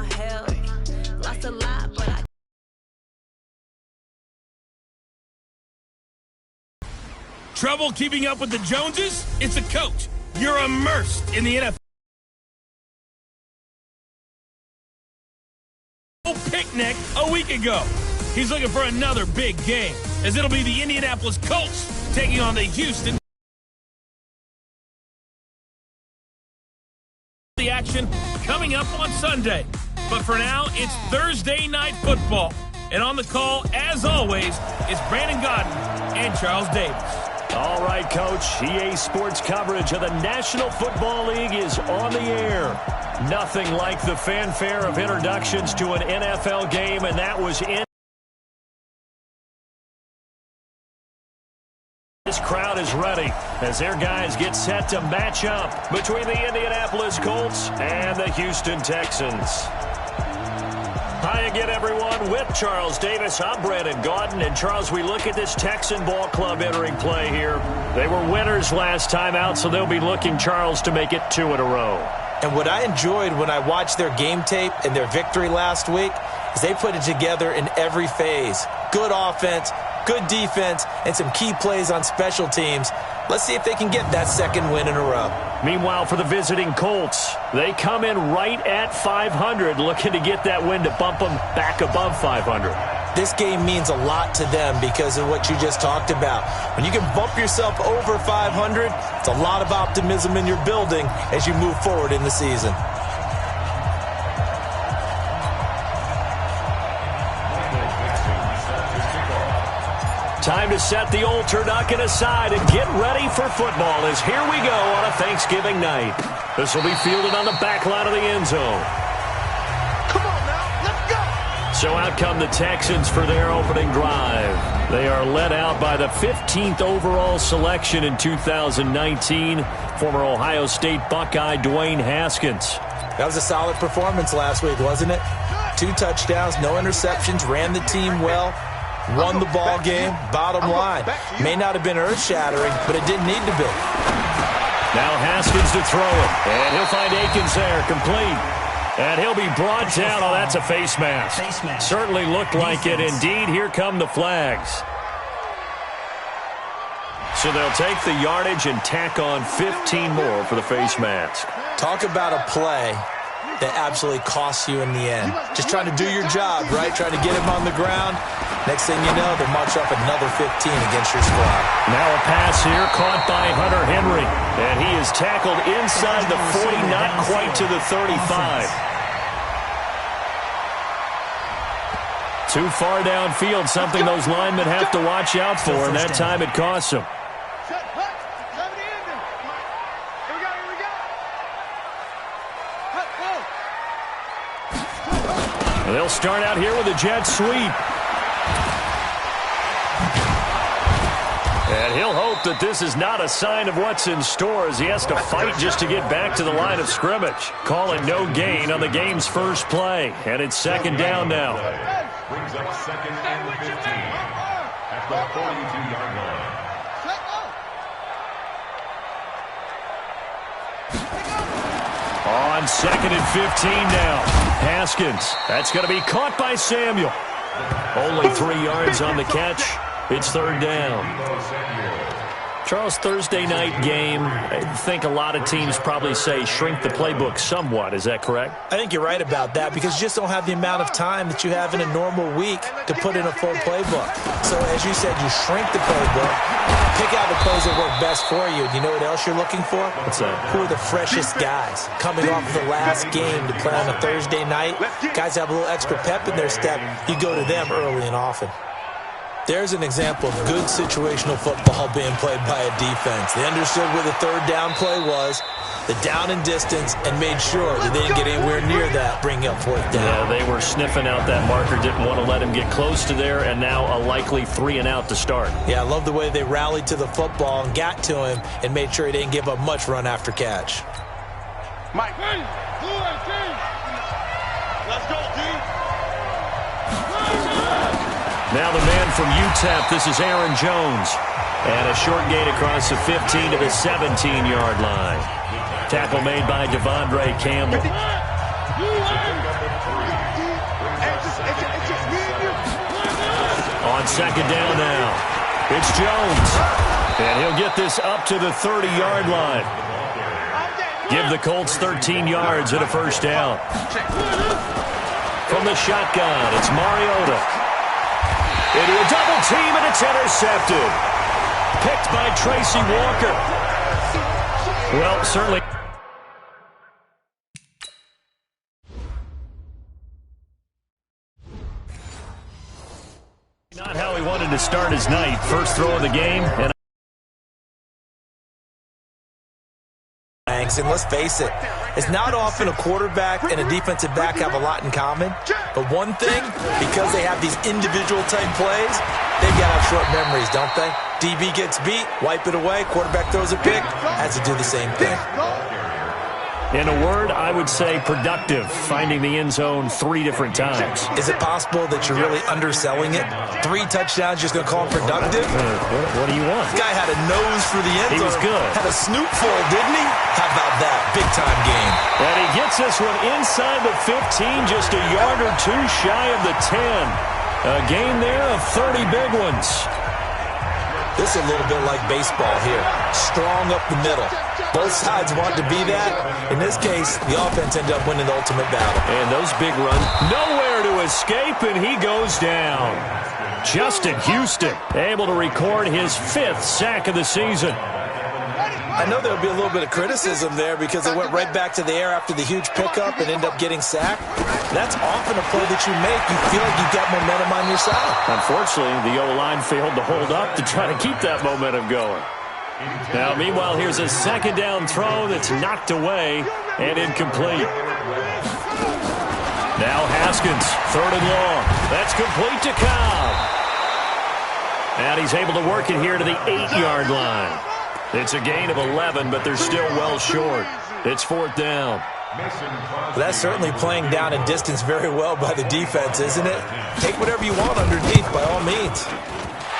my health. Lost a lot, but I Trouble keeping up with the Joneses? It's a coach. You're immersed in the NFL. Picnic a week ago. He's looking for another big game, as it'll be the Indianapolis Colts taking on the Houston. The action coming up on Sunday. But for now, it's Thursday Night Football. And on the call, as always, is Brandon Godden and Charles Davis. All right, Coach. EA Sports coverage of the National Football League is on the air. Nothing like the fanfare of introductions to an NFL game, and that was in. This crowd is ready as their guys get set to match up between the Indianapolis Colts and the Houston Texans. Hi again, everyone. With Charles Davis, I'm Brandon Gaudin. And, Charles, we look at this Texan ball club entering play here. They were winners last time out, so they'll be looking, Charles, to make it 2 in a row. And what I enjoyed when I watched their game tape and their victory last week is they put it together in every phase. Good offense, good defense, and some key plays on special teams. Let's see if they can get that second win in a row. Meanwhile, for the visiting Colts, they come in right at 500, looking to get that win to bump them back above 500. This game means a lot to them because of what you just talked about. When you can bump yourself over 500, it's a lot of optimism in your building as you move forward in the season. Time to set the old turducken aside and get ready for football as here we go on a Thanksgiving night. This will be fielded on the back line of the end zone. Come on now, let's go! So out come the Texans for their opening drive. They are led out by the 15th overall selection in 2019, former Ohio State Buckeye Dwayne Haskins. That was a solid performance last week, wasn't it? 2 touchdowns, no interceptions, ran the team well. Won the ball game. Bottom line, may not have been earth-shattering, but it didn't need to be. Now Haskins to throw it, and he'll find Akins there, complete. And he'll be brought down. Oh, that's a face mask. Certainly looked like it. Indeed, here come the flags. So they'll take the yardage and tack on 15 more for the face mask. Talk about a play that absolutely costs you in the end. Just trying to do your job, right? Trying to get him on the ground. Next thing you know, they march up another 15 against your squad. Now a pass here caught by Hunter Henry. And he is tackled inside the 40, not quite to the 35. Too far downfield, something those linemen have to watch out for, and that time it costs them. They'll start out here with a jet sweep. And he'll hope that this is not a sign of what's in store as he has to fight just to get back to the line of scrimmage. Calling no gain on the game's first play. And it's second down now. Brings up second and 15 at the 42-yard line. On second and 15 now. Haskins. That's going to be caught by Samuel. Only 3 yards on the catch. It's third down. Charles, Thursday night game, I think a lot of teams probably say shrink the playbook somewhat. Is that correct? I think you're right about that because you just don't have the amount of time that you have in a normal week to put in a full playbook. So as you said, you shrink the playbook, pick out the plays that work best for you. And you know what else you're looking for? What's that? Who are the freshest guys coming off of the last game to play on a Thursday night? Guys have a little extra pep in their step. You go to them early and often. There's an example of good situational football being played by a defense. They understood where the third down play was, the down and distance, and made sure that they didn't get anywhere near that, bringing up fourth down. Yeah, they were sniffing out that marker, didn't want to let him get close to there, and now a likely 3 and out to start. Yeah, I love the way they rallied to the football and got to him and made sure he didn't give up much run after catch. Mike. Let's go, D. Now the man from UTEP, this is Aaron Jones. And a short gain across the 15 to the 17-yard line. Tackle made by Devondre Campbell. On second down now, it's Jones. And he'll get this up to the 30-yard line. Give the Colts 13 yards and a first down. From the shotgun, it's Mariota. Into a double team, and it's intercepted. Picked by Tracy Walker. Well, certainly. Not how he wanted to start his night. First throw of the game. And let's face it, it's not often a quarterback and a defensive back have a lot in common. But one thing, because they have these individual type plays, they've got to have short memories, don't they? DB gets beat, wipe it away, quarterback throws a pick, has to do the same thing. In a word, I would say productive, finding the end zone 3 different times. Is it possible that you're really underselling it? 3 touchdowns, just going to call him productive? What do you want? This guy had a nose for the end zone. He was good. Had a snoot full, didn't he? How about that? Big-time game. And he gets this one inside the 15, just a yard or 2 shy of the 10. A game there of 30 big ones. This is a little bit like baseball here. Strong up the middle. Both sides want to be that. In this case, the offense ended up winning the ultimate battle. And those big runs, nowhere to escape, and he goes down. Justin Houston able to record his 5th sack of the season. I know there'll be a little bit of criticism there because they went right back to the air after the huge pickup and end up getting sacked. That's often a play that you make. You feel like you've got momentum on your side. Unfortunately, the O-line failed to hold up to try to keep that momentum going. Now, meanwhile, here's a second down throw that's knocked away and incomplete. Now Haskins, 3rd and long. That's complete to Cobb. And he's able to work it here to the 8-yard line. It's a gain of 11, but they're still well short. It's 4th down. That's certainly playing down a distance very well by the defense, isn't it? Take whatever you want underneath, by all means.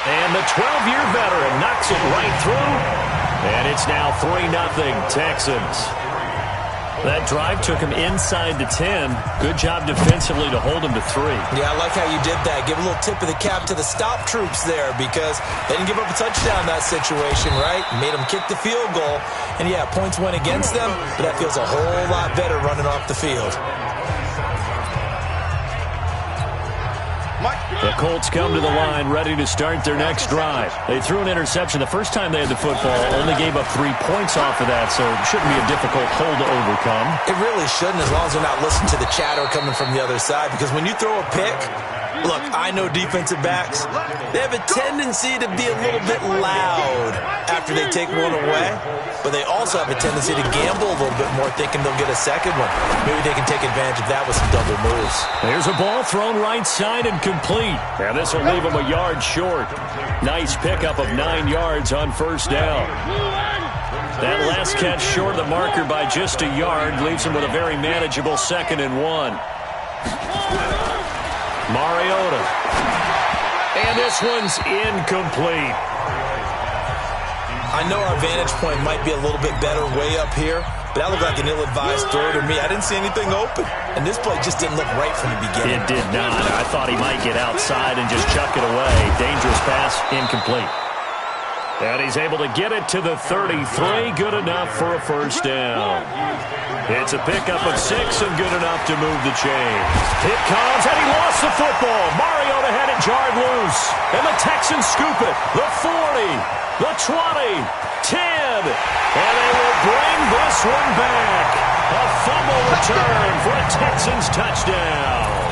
And the 12-year veteran knocks it right through. And it's now 3-0 Texans. That drive took him inside the 10. Good job defensively to hold him to 3. Yeah, I like how you did that. Give a little tip of the cap to the stop troops there because they didn't give up a touchdown in that situation, right? Made them kick the field goal. And, yeah, points went against them, but that feels a whole lot better running off the field. The Colts come to the line ready to start their next drive. They threw an interception the first time they had the football, only gave up 3 points off of that, so it shouldn't be a difficult hole to overcome. It really shouldn't, as long as they're not listening to the chatter coming from the other side, because when you throw a pick, look, I know defensive backs, they have a tendency to be a little bit loud after they take one away, but they also have a tendency to gamble a little bit more, thinking they'll get a second one. Maybe they can take advantage of that with some double moves. There's a ball thrown right side and complete. Now this will leave them a yard short. Nice pickup of 9 yards on first down. That last catch short of the marker by just a yard leaves him with a very manageable 2nd and 1. Mariota. And this one's incomplete. I know our vantage point might be a little bit better way up here, but that looked like an ill-advised throw to me. I didn't see anything open, and this play just didn't look right from the beginning. It did not. I thought he might get outside and just chuck it away. Dangerous pass, incomplete. And he's able to get it to the 33. Good enough for a first down. It's a pickup of 6 and good enough to move the chains. It comes, and he lost the football. Mariota had it jarred loose. And the Texans scoop it. The 40, the 20, 10. And they will bring this one back. A fumble return for a Texans touchdown.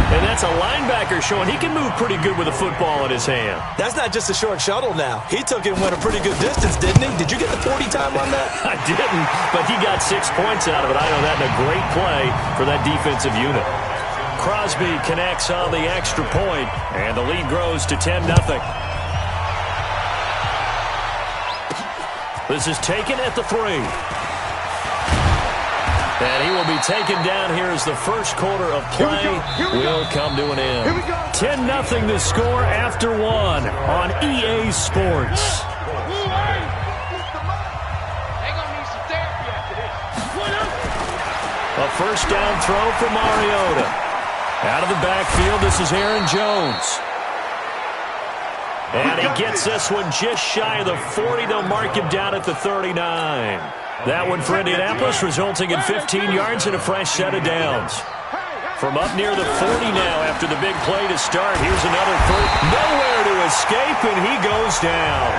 And that's a linebacker showing he can move pretty good with a football in his hand. That's not just a short shuttle now. He took it and went a pretty good distance, didn't he? Did you get the 40 time on that? I didn't, but he got 6 points out of it. I know that in a great play for that defensive unit. Crosby connects on the extra point, and the lead grows to 10-0. This is taken at the 3. And he will be taken down here as the first quarter of play will come to an end. 10-0 the score after 1 on EA Sports. first down throw for Mariota. Out of the backfield, this is Aaron Jones. And he gets this one just shy of the 40. They'll mark him down at the 39. That one for Indianapolis, resulting in 15 yards and a fresh set of downs. From up near the 40 now after the big play to start. Here's another third. Nowhere to escape, and he goes down.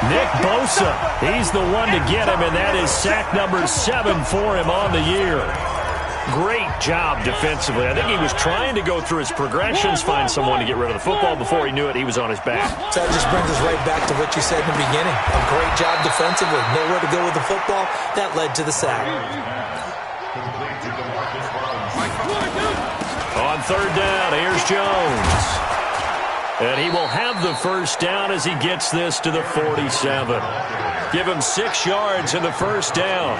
Nick Bosa, he's the one to get him, and that is sack number 7 for him on the year. Great job defensively. I think he was trying to go through his progressions, find someone to get rid of the football. Before he knew it, he was on his back. So that just brings us right back to what you said in the beginning. A great job defensively. Nowhere to go with the football. That led to the sack. On third down, here's Jones. And he will have the first down as he gets this to the 47. Give him 6 yards in the first down.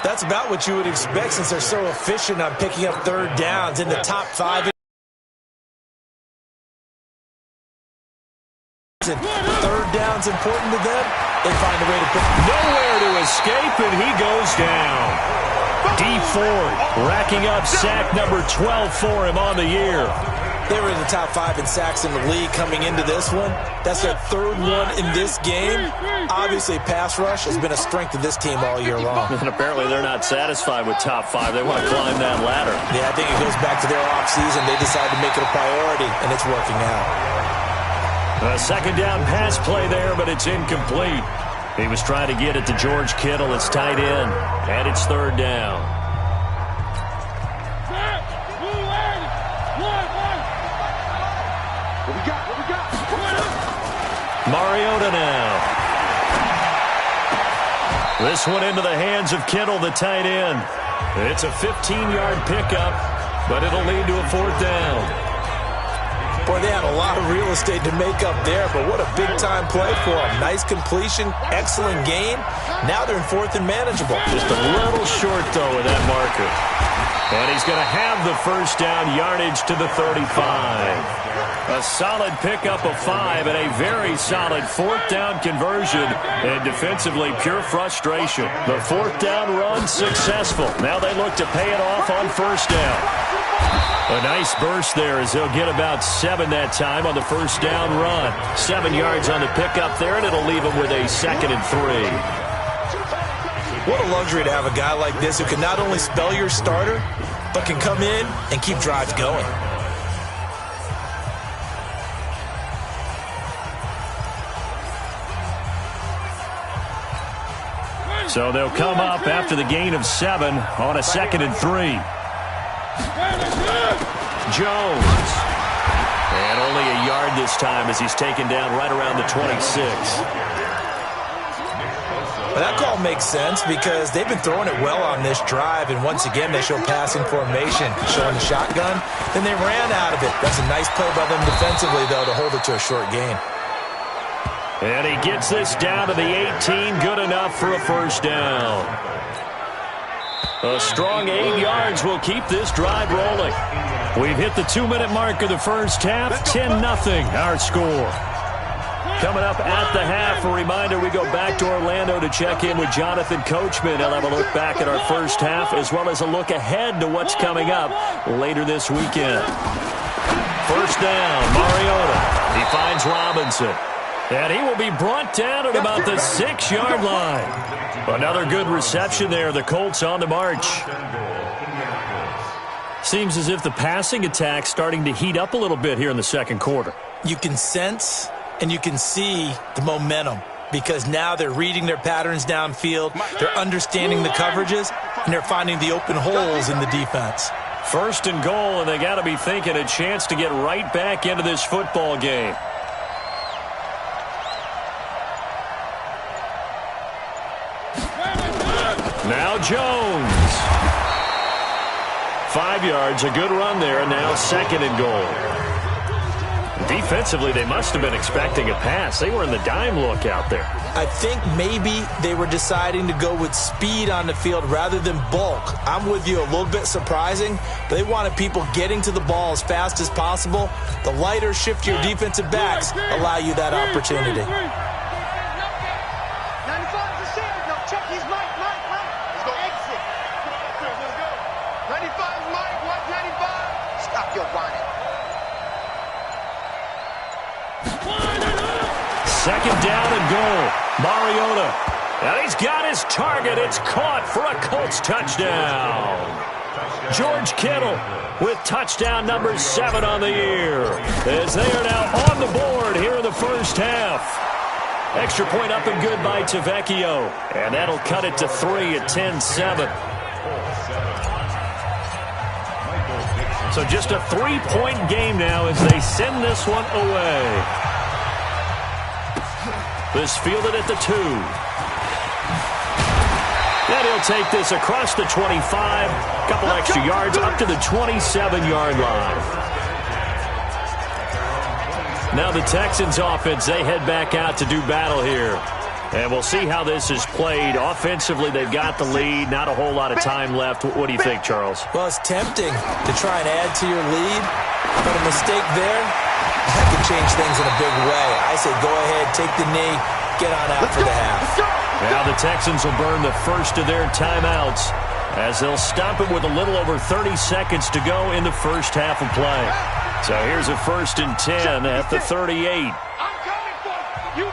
That's about what you would expect since they're so efficient on picking up third downs in the top 5. Third down's important to them. They find a way to put nowhere to escape, and he goes down. D Ford racking up sack number 12 for him on the year. They were in the top 5 in sacks in the league coming into this one. That's their third one in this game. Obviously, pass rush has been a strength of this team all year long. And apparently they're not satisfied with top 5. They want to climb that ladder. Yeah, I think it goes back to their offseason. They decided to make it a priority, and it's working out. A second down pass play there, but it's incomplete. He was trying to get it to George Kittle. It's tight end, and it's third down. Mariota now. This one into the hands of Kittle, the tight end. It's a 15-yard pickup, but it'll lead to a fourth down. Boy, they had a lot of real estate to make up there, but what a big-time play for them. Nice completion, excellent gain. Now they're in fourth and manageable. Just a little short, though, with that marker. And he's going to have the first down, yardage to the 35. A solid pickup of 5 and a very solid fourth down conversion. And defensively, pure frustration. The fourth down run successful. Now they look to pay it off on first down. A nice burst there as they'll get about 7 that time on the first down run. 7 yards on the pickup there, and it'll leave them with a 2nd and 3. What a luxury to have a guy like this who can not only spell your starter, but can come in and keep drives going. So they'll come up after the gain of 7 on a 2nd and 3. Jones. And only a yard this time as he's taken down right around the 26. Well, that call makes sense because they've been throwing it well on this drive, and once again they show passing formation, showing the shotgun. Then they ran out of it. That's a nice play by them defensively, though, to hold it to a short gain. And he gets this down to the 18, good enough for a first down. A strong 8 yards will keep this drive rolling. We've hit the 2-minute mark of the first half, 10-0 our score. Coming up at the half, a reminder, we go back to Orlando to check in with Jonathan Coachman. He'll have a look back at our first half as well as a look ahead to what's coming up later this weekend. First down, Mariota. He finds Robinson. And he will be brought down at about the 6-yard line. Another good reception there. The Colts on the march. Seems as if the passing attack's starting to heat up a little bit here in the second quarter. You can sense and you can see the momentum because now they're reading their patterns downfield, they're understanding the coverages, and they're finding the open holes in the defense. First and goal, and they got to be thinking a chance to get right back into this football game. Now Jones. 5 yards, a good run there, and now 2nd and goal. Defensively, they must have been expecting a pass. They were in the dime look out there. I think maybe they were deciding to go with speed on the field rather than bulk. I'm with you, a little bit surprising. They wanted people getting to the ball as fast as possible. The lighter, shiftier defensive backs allow you that opportunity. you're whining. Second down and goal. Mariota. And he's got his target. It's caught for a Colts touchdown. George Kittle with touchdown number 7 on the year, as they are now on the board here in the first half. Extra point up and good by Tavecchio. And that'll cut it to 3 at 10-7. So just a 3-point game now as they send this one away. This fielded at the 2. And he'll take this across the 25. Couple extra yards up to the 27-yard line. Now the Texans offense, they head back out to do battle here. And we'll see how this is played. Offensively, they've got the lead. Not a whole lot of time left. What do you think, Charles? Well, it's tempting to try and add to your lead, but a mistake there, that could change things in a big way. I say go ahead, take the knee, get on out for the half. Now the Texans will burn the first of their timeouts as they'll stop it with a little over 30 seconds to go in the first half of play. So here's a 1st and 10 at the 38. I'm coming for you.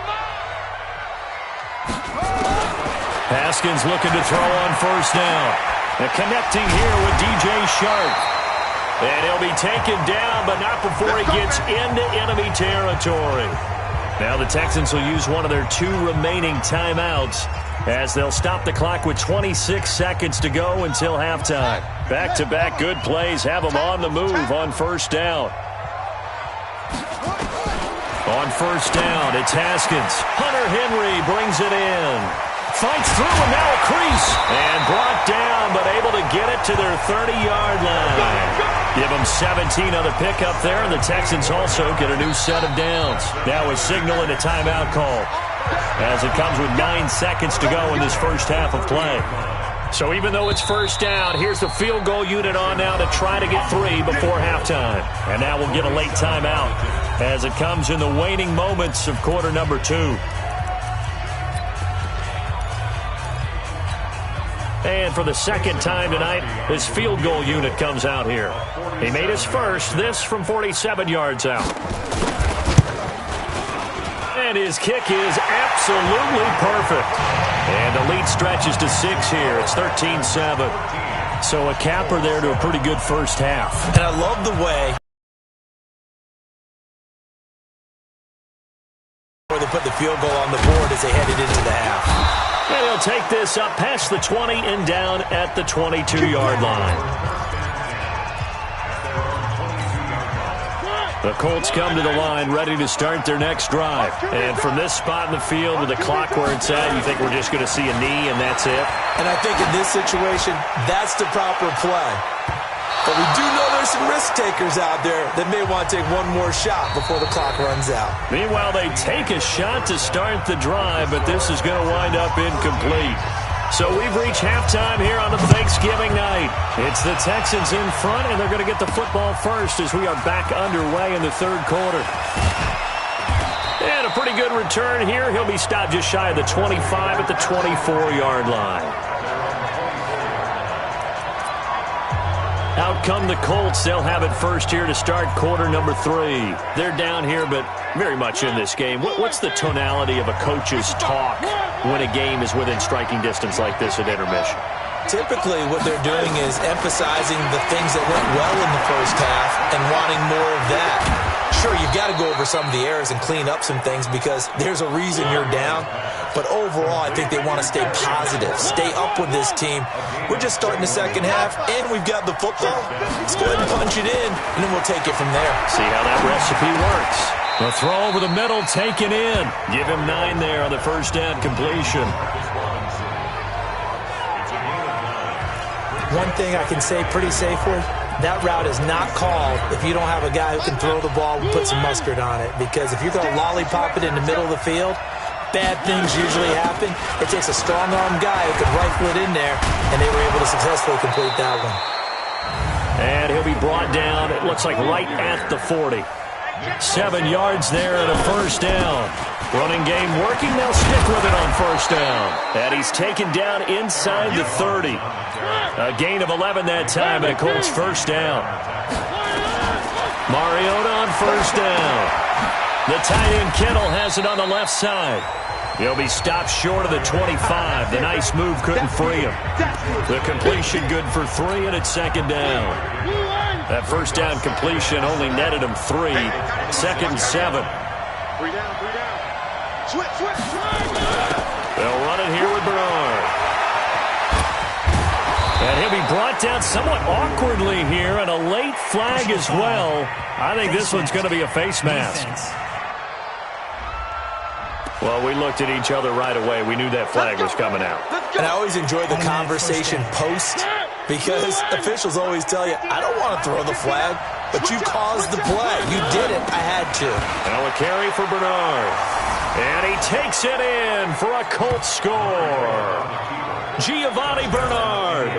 Haskins looking to throw on first down. And connecting here with DJ Shark. And he'll be taken down, but not before he gets into enemy territory. Now the Texans will use one of their 2 remaining timeouts as they'll stop the clock with 26 seconds to go until halftime. Back-to-back good plays have them on the move on first down. On first down, it's Haskins. Hunter Henry brings it in. Fights through and now a crease. And brought down, but able to get it to their 30-yard line. Give them 17 on the pickup there, and the Texans also get a new set of downs. Now a signal and a timeout call as it comes with 9 seconds to go in this first half of play. So even though it's first down, here's the field goal unit on now to try to get 3 before halftime. And now we'll get a late timeout as it comes in the waning moments of quarter number 2. And for the second time tonight, his field goal unit comes out here. He made his first, this from 47 yards out. And his kick is absolutely perfect. And the lead stretches to 6 here. It's 13-7. So a capper there to a pretty good first half. And I love the way they put the field goal on the board as they headed into the half. And he'll take this up past the 20 and down at the 22-yard line. The Colts come to the line ready to start their next drive. And from this spot in the field with the clock where it's at, you think we're just going to see a knee and that's it? And I think in this situation, that's the proper play. But we do know there's some risk takers out there that may want to take one more shot before the clock runs out. Meanwhile, they take a shot to start the drive, but this is going to wind up incomplete. So we've reached halftime here on a Thanksgiving night. It's the Texans in front, and they're going to get the football first as we are back underway in the third quarter. And a pretty good return here. He'll be stopped just shy of the 25 at the 24-yard line. Out come the Colts. They'll have it first here to start quarter number 3. They're down here, but very much in this game. What's the tonality of a coach's talk when a game is within striking distance like this at intermission? Typically, what they're doing is emphasizing the things that went well in the first half and wanting more of that. Sure, you've got to go over some of the errors and clean up some things because there's a reason you're down. But overall, I think they want to stay positive, stay up with this team. We're just starting the second half, and we've got the football. Let's go ahead and punch it in, and then we'll take it from there. See how that recipe works. The throw over the middle, taken in. Give him 9 there on the first down completion. One thing I can say pretty safely, that route is not called if you don't have a guy who can throw the ball and put some mustard on it. Because if you're going to lollipop it in the middle of the field, bad things usually happen. It takes a strong-arm guy who can rifle it in there, and they were able to successfully complete that one. And he'll be brought down, it looks like right at the 40. 7 yards there and a first down. Running game working, they'll stick with it on first down. And he's taken down inside the 30. A gain of 11 that time, and a Colts first down. Mariota on first down. The tight end Kittle has it on the left side. He'll be stopped short of the 25. The nice move couldn't free him. The completion good for 3, and it's second down. That first down completion only netted him 3. Second and 7. 3 down, 3 down. Switch. They'll run it here with Bernard. And he'll be brought down somewhat awkwardly here, and a late flag as well. I think this one's going to be a face mask. Well, we looked at each other right away. We knew that flag was coming out. And I always enjoy the conversation post, because officials always tell you, I don't want to throw the flag, but you caused the play. You did it. I had to. Now a carry for Bernard. And he takes it in for a Colts score. Giovanni Bernard,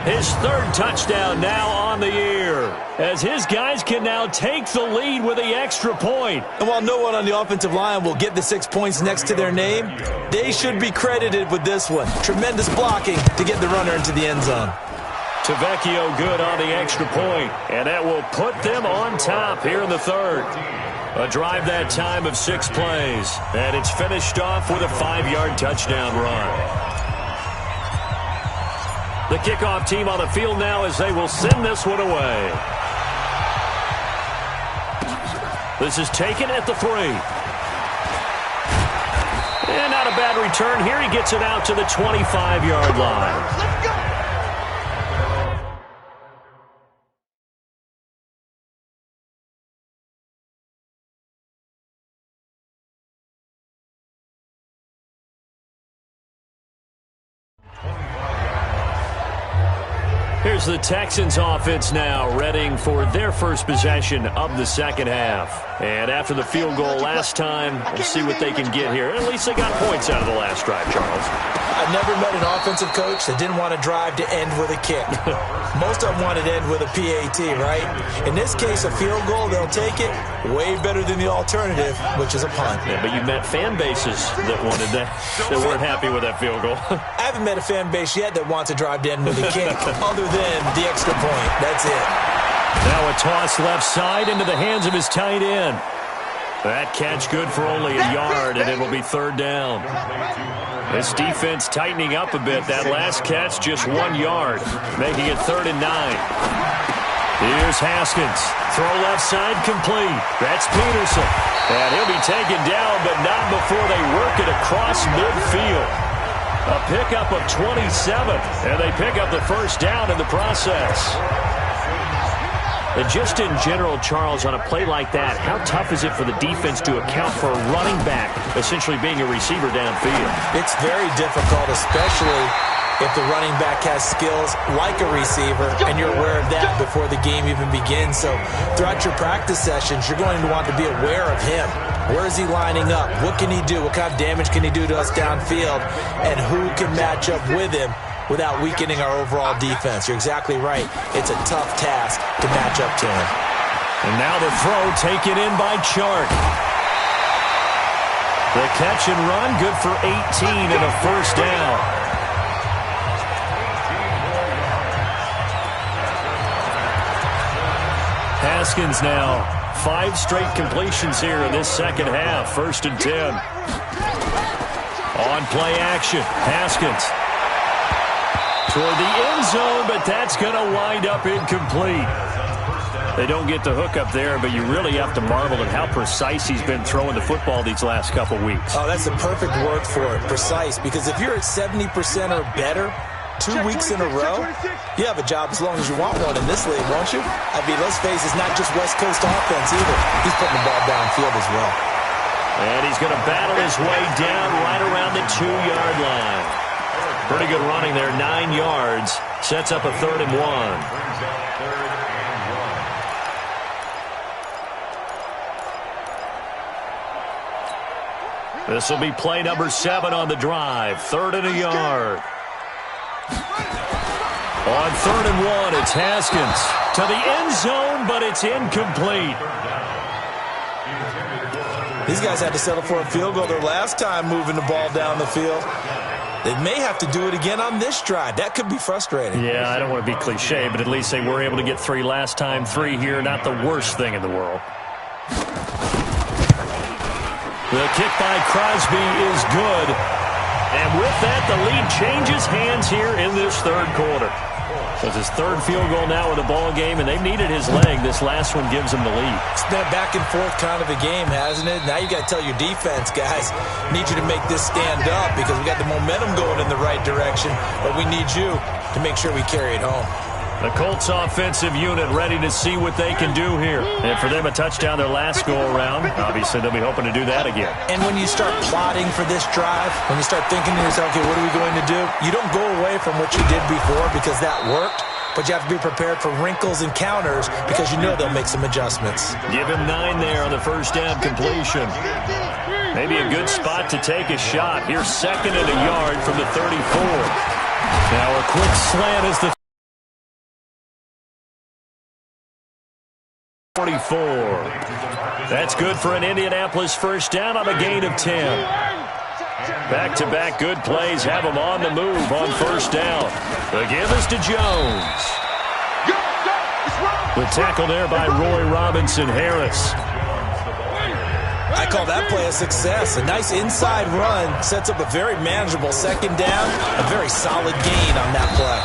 his 3rd touchdown now on the year, as his guys can now take the lead with the extra point. And while no one on the offensive line will get the 6 points next to their name, they should be credited with this one. Tremendous blocking to get the runner into the end zone. Tavecchio good on the extra point, and that will put them on top here in the 3rd. A drive that time of 6 plays, and it's finished off with a 5-yard touchdown run. The kickoff team on the field now as they will send this one away. This is taken at the 3. And not a bad return here. He gets it out to the 25-yard line. Let's go. Here's the Texans offense now, readying for their first possession of the second half. And after the field goal last time, we'll see what they can get here. At least they got points out of the last drive, Charles. I've never met an offensive coach that didn't want to drive to end with a kick. Most of them wanted to end with a PAT, right? In this case, a field goal, they'll take it. Way better than the alternative, which is a punt. Yeah, but you met fan bases that wanted that weren't happy with that field goal. I haven't met a fan base yet that wants to drive to end with a kick, other than the extra point. That's it. Now a toss left side into the hands of his tight end. That catch good for only a yard, and it will be 3rd down. This defense tightening up a bit. That last catch just 1 yard, making it 3rd and 9. Here's Haskins. Throw left side complete. That's Peterson. And he'll be taken down, but not before they work it across midfield. A pickup of 27, and they pick up the first down in the process. And just in general, Charles, on a play like that, how tough is it for the defense to account for a running back essentially being a receiver downfield? It's very difficult, especially if the running back has skills like a receiver, and you're aware of that before the game even begins. So throughout your practice sessions, you're going to want to be aware of him. Where is he lining up? What can he do? What kind of damage can he do to us downfield? And who can match up with him without weakening our overall defense? You're exactly right. It's a tough task to match up to him. And now the throw taken in by Chark. The catch and run good for 18 and a first down. Haskins now. 5 straight completions here in this second half. 1st and 10. On play action. Haskins. Toward the end zone, but that's going to wind up incomplete. They don't get the hook up there, but you really have to marvel at how precise he's been throwing the football these last couple weeks. Oh, that's the perfect word for it, precise, because if you're at 70% or better 2 weeks in a row, you have a job as long as you want one in this league, won't you? I mean, let's face it, it's not just West Coast offense either. He's putting the ball downfield as well. And he's going to battle his way down right around the 2-yard line. Pretty good running there, 9 yards. Sets up a 3rd and 1. This will be play number 7 on the drive. 3rd and a yard. On 3rd and 1, it's Haskins to the end zone, but it's incomplete. These guys had to settle for a field goal their last time moving the ball down the field. They may have to do it again on this drive. That could be frustrating. Yeah, I don't want to be cliche, but at least they were able to get 3 last time. 3 here, not the worst thing in the world. The kick by Crosby is good. And with that, the lead changes hands here in this third quarter. So it's his third field goal now in the ball game, and they've needed his leg. This last one gives him the lead. It's been a back-and-forth kind of a game, hasn't it? Now you got to tell your defense, guys, need you to make this stand up because we got the momentum going in the right direction, but we need you to make sure we carry it home. The Colts offensive unit ready to see what they can do here. And for them, a touchdown their last go-around. Obviously, they'll be hoping to do that again. And when you start plotting for this drive, when you start thinking to yourself, okay, what are we going to do? You don't go away from what you did before because that worked, but you have to be prepared for wrinkles and counters because you know they'll make some adjustments. Give him 9 there on the first down completion. Maybe a good spot to take a shot. Here's 2nd and a yard from the 34. Now a quick slant is the 44. That's good for an Indianapolis first down on a gain of 10. Back-to-back good plays have them on the move on first down. The give is to Jones. The tackle there by Roy Robinson-Harris. I call that play a success. A nice inside run sets up a very manageable second down. A very solid gain on that play.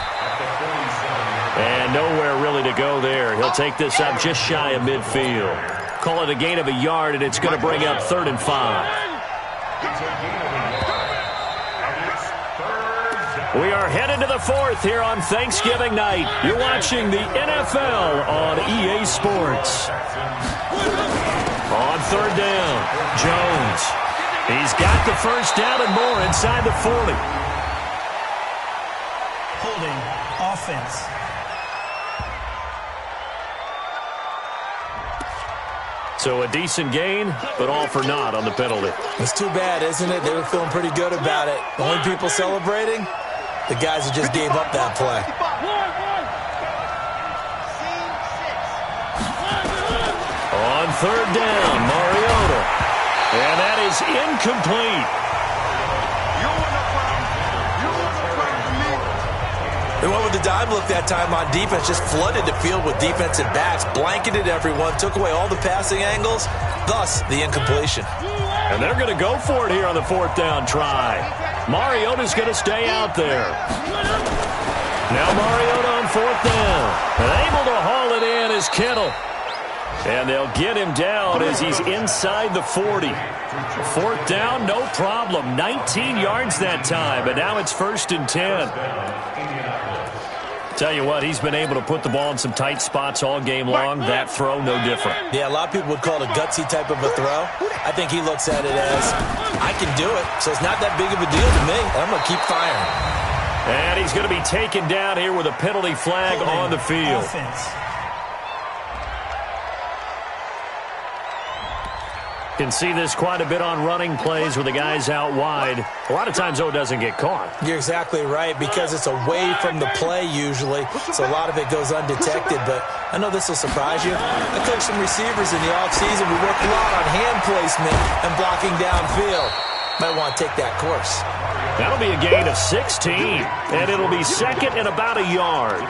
And nowhere really to go there. He'll take this up just shy of midfield. Call it a gain of a yard, and it's going to bring up 3rd and 5. We are headed to the 4th here on Thanksgiving night. You're watching the NFL on EA Sports. On 3rd down, Jones. He's got the first down and more inside the 40. Holding offense. So a decent gain, but all for naught on the penalty. It's too bad, isn't it? They were feeling pretty good about it. The only people celebrating, the guys who just gave up that play. On 3rd down, Mariota. And that is incomplete. They went with the dime look that time on defense, just flooded the field with defensive backs, blanketed everyone, took away all the passing angles, thus the incompletion. And they're going to go for it here on the 4th down try. Mariota's going to stay out there. Now Mariota on 4th down. And able to haul it in is Kittle. And they'll get him down as he's inside the 40. 4th down, no problem. 19 yards that time, but now it's 1st and 10. Tell you what, he's been able to put the ball in some tight spots all game long. That throw, no different. Yeah, a lot of people would call it a gutsy type of a throw. I think he looks at it as, I can do it, so it's not that big of a deal to me. I'm going to keep firing. And he's going to be taken down here with a penalty flag on the field. Offense. Can see this quite a bit on running plays with the guys out wide. A lot of times, though, it doesn't get caught. You're exactly right, because it's away from the play usually, so a lot of it goes undetected. But I know this will surprise you. I coached some receivers in the offseason. We worked a lot on hand placement and blocking downfield. Might want to take that course. That'll be a gain of 16, and it'll be 2nd and about a yard.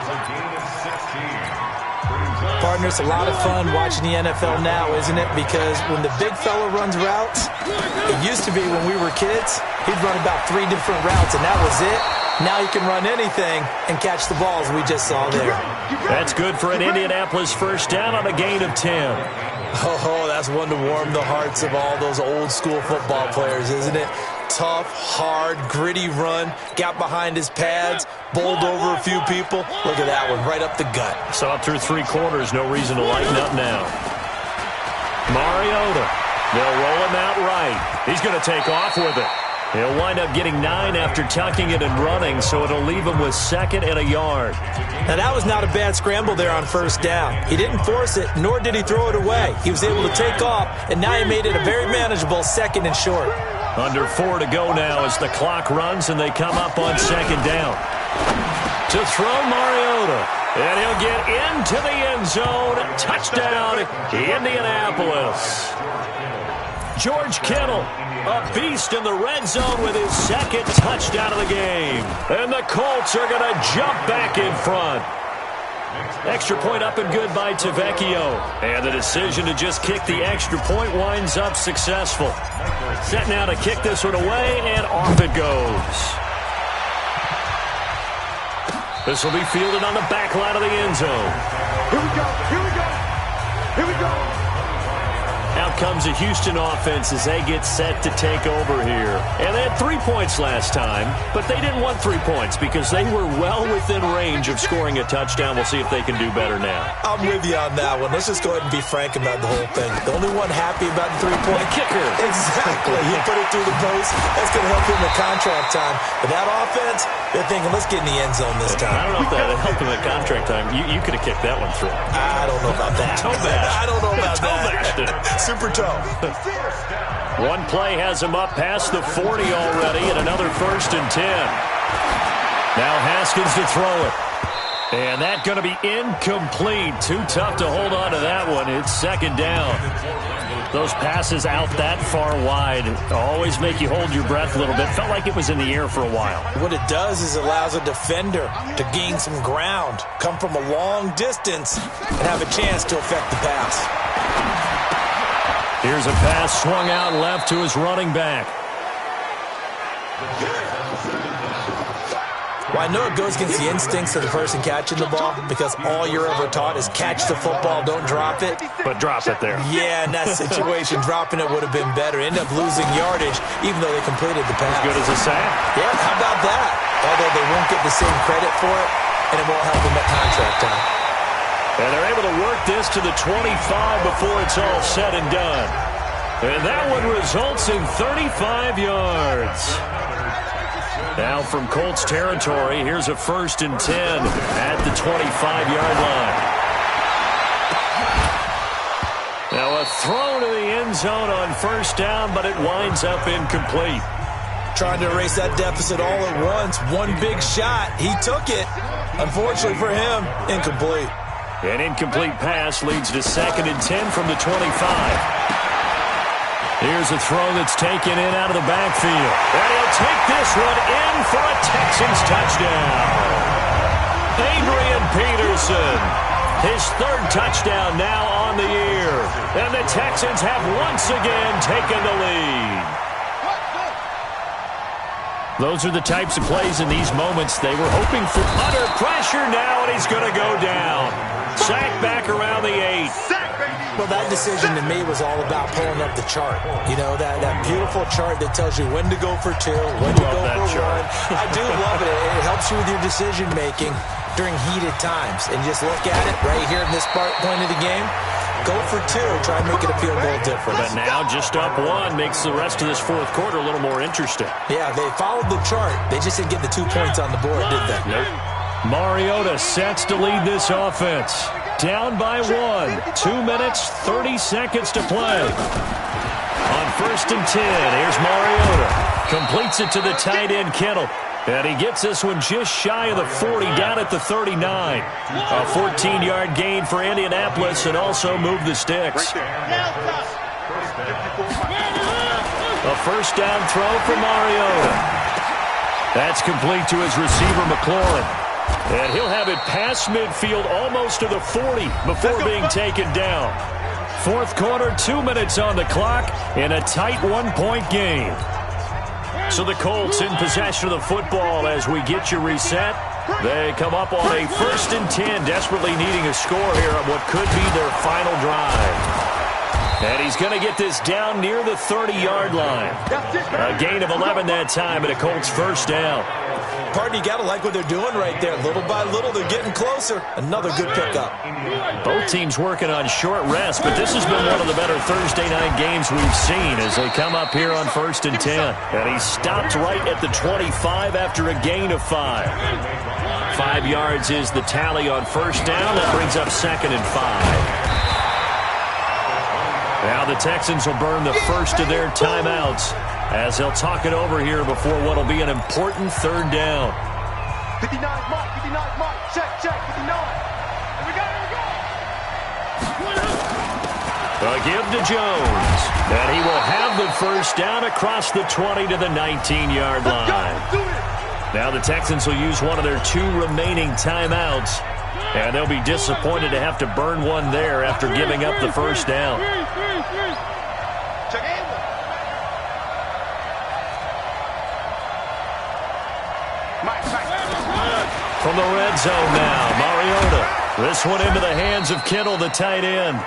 Partner, it's a lot of fun watching the NFL now, isn't it? Because when the big fella runs routes, it used to be when we were kids, he'd run about 3 different routes, and that was it. Now he can run anything and catch the balls we just saw there. That's good for an Indianapolis first down on a gain of 10. Oh, that's one to warm the hearts of all those old school football players, isn't it? Tough, hard, gritty run, got behind his pads, bowled over a few people. Look at that one, right up the gut. Saw it through 3 quarters, no reason to lighten up now. Mariota, they'll roll him out right. He's going to take off with it. He'll wind up getting 9 after tucking it and running, so it'll leave him with 2nd and a yard. Now, that was not a bad scramble there on first down. He didn't force it, nor did he throw it away. He was able to take off, and now he made it a very manageable 2nd and short. Under 4 to go now as the clock runs and they come up on 2nd down. To throw Mariota, and he'll get into the end zone. Touchdown, Indianapolis. George Kittle, a beast in the red zone with his second touchdown of the game. And the Colts are going to jump back in front. Extra point up and good by Tavecchio. And the decision to just kick the extra point winds up successful. Set now to kick this one away, and off it goes. This will be fielded on the back line of the end zone. Here we go, here we go, here we go. Out comes the Houston offense as they get set to take over here. And they had 3 points last time, but they didn't want 3 points because they were well within range of scoring a touchdown. We'll see if they can do better now. I'm with you on that one. Let's just go ahead and be frank about the whole thing. The only one happy about the three-point kicker. Exactly. He put it through the post. That's going to help him in contract time. But that offense, they're thinking, let's get in the end zone this time. I don't know if that helped him at contract time. You could have kicked that one through. I don't know about that. Toe bash. I don't know about Toe bashed it. Super toe. One play has him up past the 40 already, and another 1st and 10. Now Haskins to throw it. And that's going to be incomplete. Too tough to hold on to that one. It's 2nd down. Those passes out that far wide always make you hold your breath a little bit. Felt like it was in the air for a while. What it does is it allows a defender to gain some ground, come from a long distance, and have a chance to affect the pass. Here's a pass swung out left to his running back. Well, I know it goes against the instincts of the person catching the ball because all you're ever taught is catch the football, don't drop it. But drop it there. Yeah, in that situation, dropping it would have been better. End up losing yardage even though they completed the pass. As good as a sack? Yeah, how about that? Although they won't get the same credit for it, and it won't help them at contract time. And they're able to work this to the 25 before it's all said and done. And that one results in 35 yards. Now from Colts territory, here's a 1st and 10 at the 25-yard line. Now a throw to the end zone on 1st down, but it winds up incomplete. Trying to erase that deficit all at once. One big shot. He took it. Unfortunately for him, incomplete. An incomplete pass leads to 2nd and 10 from the 25. Here's a throw that's taken in out of the backfield. And he'll take this one in for a Texans touchdown. Adrian Peterson, his 3rd touchdown now on the year. And the Texans have once again taken the lead. Those are the types of plays in these moments they were hoping for. Under pressure now, and he's going to go down. Sacked back around the 8. Well, that decision to me was all about pulling up the chart. You know, that beautiful chart that tells you when to go for 2, when to go for 1. I do love it. It helps you with your decision-making during heated times. And just look at it right here in this point of the game. Go for 2. Try and make it a field goal difference. But now just up 1 makes the rest of this 4th quarter a little more interesting. Yeah, they followed the chart. They just didn't get the 2 points on the board, did they? Nope. Mariota sets to lead this offense. Down by 1. 2 minutes, 30 seconds to play. On 1st and 10, here's Mariota. Completes it to the tight end, Kittle. And he gets this one just shy of the 40, down at the 39. A 14-yard gain for Indianapolis and also move the sticks. A 1st down throw for Mariota. That's complete to his receiver, McLaurin. And he'll have it past midfield almost to the 40 before being taken down. 4th quarter, 2 minutes on the clock in a tight 1-point game. So the Colts in possession of the football as we get you reset. They come up on a 1st and 10, desperately needing a score here on what could be their final drive. And he's going to get this down near the 30-yard line. A gain of 11 that time and a Colts 1st down. Pardon, you got to like what they're doing right there. Little by little, they're getting closer. Another good pickup. Both teams working on short rest, but this has been one of the better Thursday night games we've seen as they come up here on 1st and 10. And he stopped right at the 25 after a gain of 5. 5 yards is the tally on 1st down. That brings up 2nd and 5. Now the Texans will burn the first of their timeouts as they'll talk it over here before what will be an important 3rd down. 59, Mike, 59, Mike, check, 59. Here we go, here we go. A give to Jones. And he will have the first down across the 20 to the 19-yard line. Now the Texans will use one of their 2 remaining timeouts. And they'll be disappointed to have to burn one there after giving up the first down. From the red zone now, Mariota. This one into the hands of Kittle, the tight end.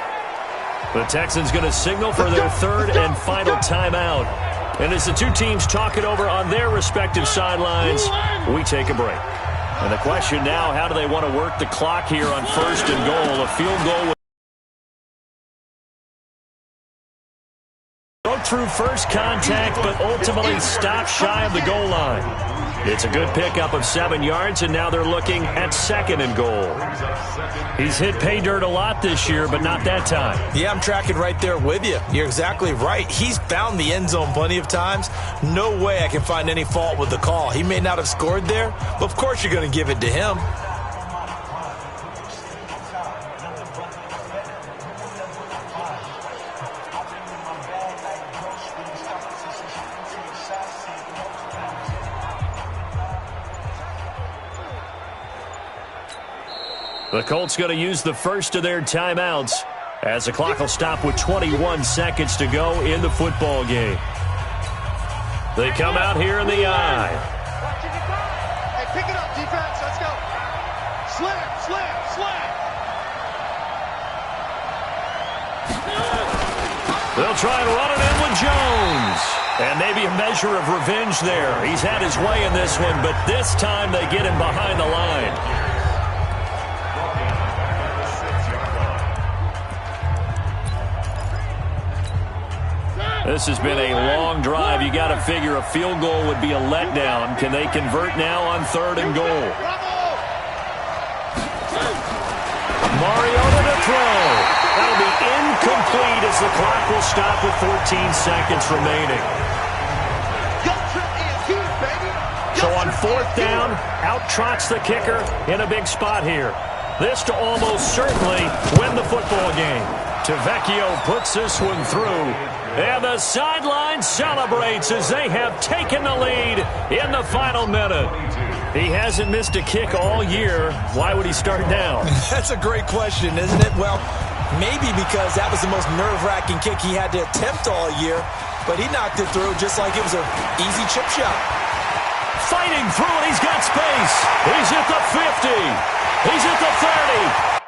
The Texans going to signal for their 3rd and final timeout. And as the 2 teams talk it over on their respective sidelines, we take a break. And the question now, how do they want to work the clock here on 1st and goal? A field goal broke through first contact, but ultimately stopped shy of the goal line. It's a good pickup of 7 yards, and now they're looking at 2nd and goal. He's hit pay dirt a lot this year, but not that time. Yeah, I'm tracking right there with you. You're exactly right. He's found the end zone plenty of times. No way I can find any fault with the call. He may not have scored there, but of course you're going to give it to him. The Colts going to use the first of their timeouts as the clock will stop with 21 seconds to go in the football game. They come out here in the eye. Hey, pick it up, defense. Let's go. Slam, slam, slam. They'll try and run it in with Jones. And maybe a measure of revenge there. He's had his way in this one, but this time they get him behind the line. This has been a long drive. You got to figure a field goal would be a letdown. Can they convert now on 3rd and goal? Mariota to throw. That'll be incomplete as the clock will stop with 14 seconds remaining. So on 4th down, out trots the kicker in a big spot here. This to almost certainly win the football game. Tavecchio puts this one through. And the sideline celebrates as they have taken the lead in the final minute. He hasn't missed a kick all year. Why would he start now? That's a great question, isn't it? Well, maybe because that was the most nerve-wracking kick he had to attempt all year. But he knocked it through just like it was an easy chip shot. Fighting through it. He's got space. He's at the 50. He's at the 30.